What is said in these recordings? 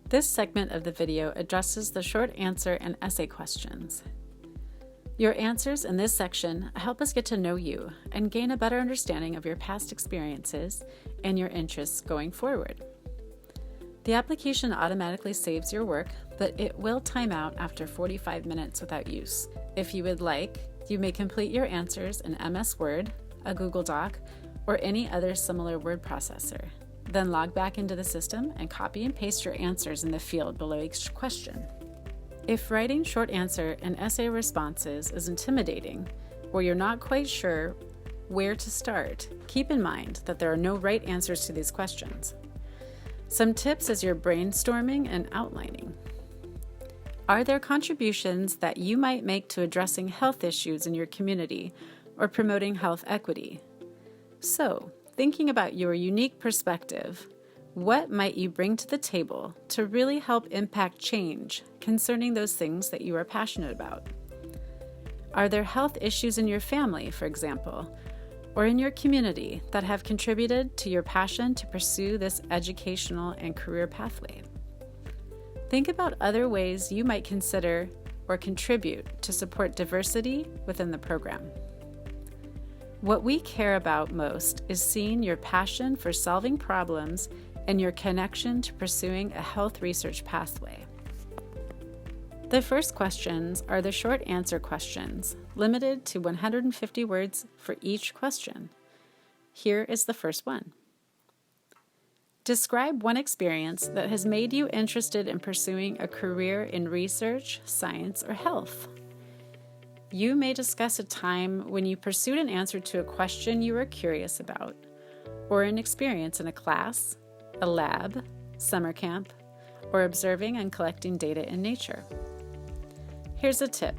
This segment of the video addresses the short answer and essay questions. Your answers in this section help us get to know you and gain a better understanding of your past experiences and your interests going forward. The application automatically saves your work, but it will time out after 45 minutes without use. If you would like, you may complete your answers in MS Word, a Google Doc, or any other similar word processor. Then log back into the system and copy and paste your answers in the field below each question. If writing short answer and essay responses is intimidating, or you're not quite sure where to start, keep in mind that there are no right answers to these questions. Some tips as you're brainstorming and outlining. Are there contributions that you might make to addressing health issues in your community or promoting health equity? So, thinking about your unique perspective, what might you bring to the table to really help impact change concerning those things that you are passionate about? Are there health issues in your family, for example, or in your community that have contributed to your passion to pursue this educational and career pathway? Think about other ways you might consider or contribute to support diversity within the program. What we care about most is seeing your passion for solving problems and your connection to pursuing a health research pathway. The first questions are the short answer questions, limited to 150 words for each question. Here is the first one. Describe one experience that has made you interested in pursuing a career in research, science, or health. You may discuss a time when you pursued an answer to a question you were curious about, or an experience in a class, a lab, summer camp, or observing and collecting data in nature. Here's a tip.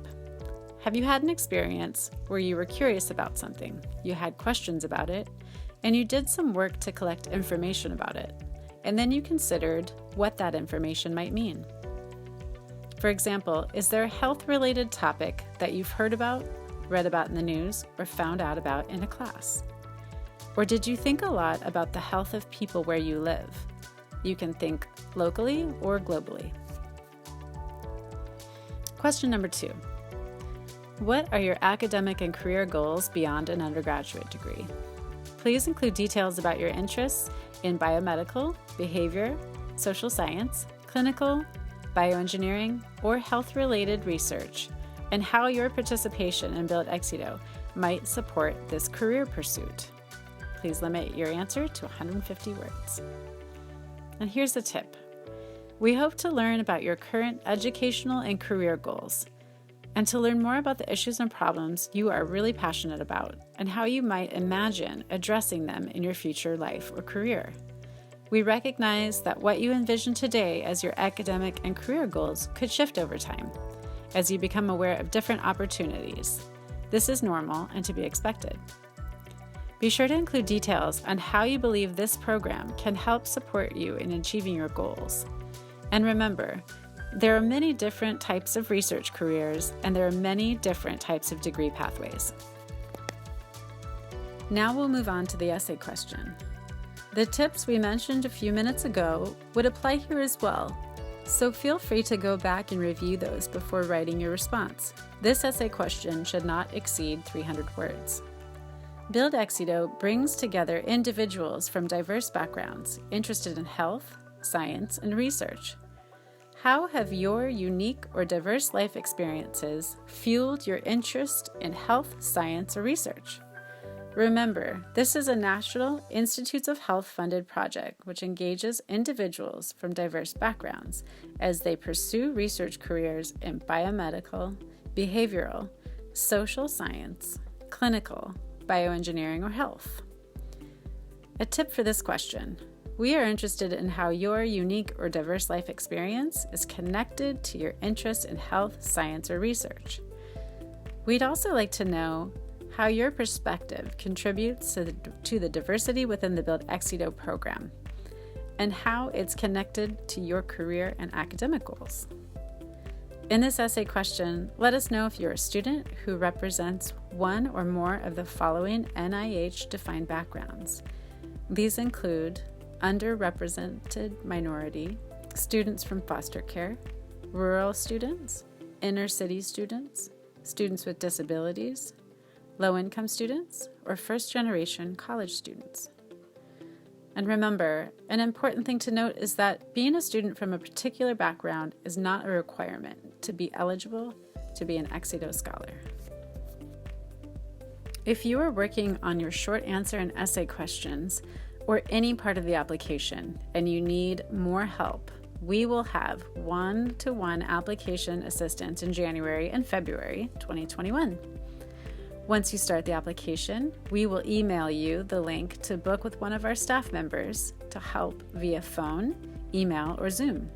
Have you had an experience where you were curious about something, you had questions about it, and you did some work to collect information about it, and then you considered what that information might mean? For example, is there a health-related topic that you've heard about, read about in the news, or found out about in a class? Or did you think a lot about the health of people where you live? You can think locally or globally. Question number 2. What are your academic and career goals beyond an undergraduate degree? Please include details about your interests in biomedical, behavior, social science, clinical, bioengineering, or health-related research, and how your participation in Build Exito might support this career pursuit. Please limit your answer to 150 words. And here's a tip. We hope to learn about your current educational and career goals, and to learn more about the issues and problems you are really passionate about, and how you might imagine addressing them in your future life or career. We recognize that what you envision today as your academic and career goals could shift over time, as you become aware of different opportunities. This is normal and to be expected. Be sure to include details on how you believe this program can help support you in achieving your goals. And remember, there are many different types of research careers, and there are many different types of degree pathways. Now we'll move on to the essay question. The tips we mentioned a few minutes ago would apply here as well, so feel free to go back and review those before writing your response. This essay question should not exceed 300 words. Build Exito brings together individuals from diverse backgrounds interested in health, science, and research. How have your unique or diverse life experiences fueled your interest in health, science, or research? Remember, this is a National Institutes of Health funded project which engages individuals from diverse backgrounds as they pursue research careers in biomedical, behavioral, social science, clinical, bioengineering, or health. A tip for this question. We are interested in how your unique or diverse life experience is connected to your interest in health, science, or research. We'd also like to know how your perspective contributes to the diversity within the Build Exito program, and how it's connected to your career and academic goals. In this essay question, let us know if you're a student who represents one or more of the following NIH-defined backgrounds. These include underrepresented minority, students from foster care, rural students, inner city students, students with disabilities, low-income students, or first-generation college students. And remember, an important thing to note is that being a student from a particular background is not a requirement to be eligible to be an Exito Scholar. If you are working on your short answer and essay questions or any part of the application and you need more help, we will have one-to-one application assistance in January and February 2021. Once you start the application, we will email you the link to book with one of our staff members to help via phone, email, or Zoom.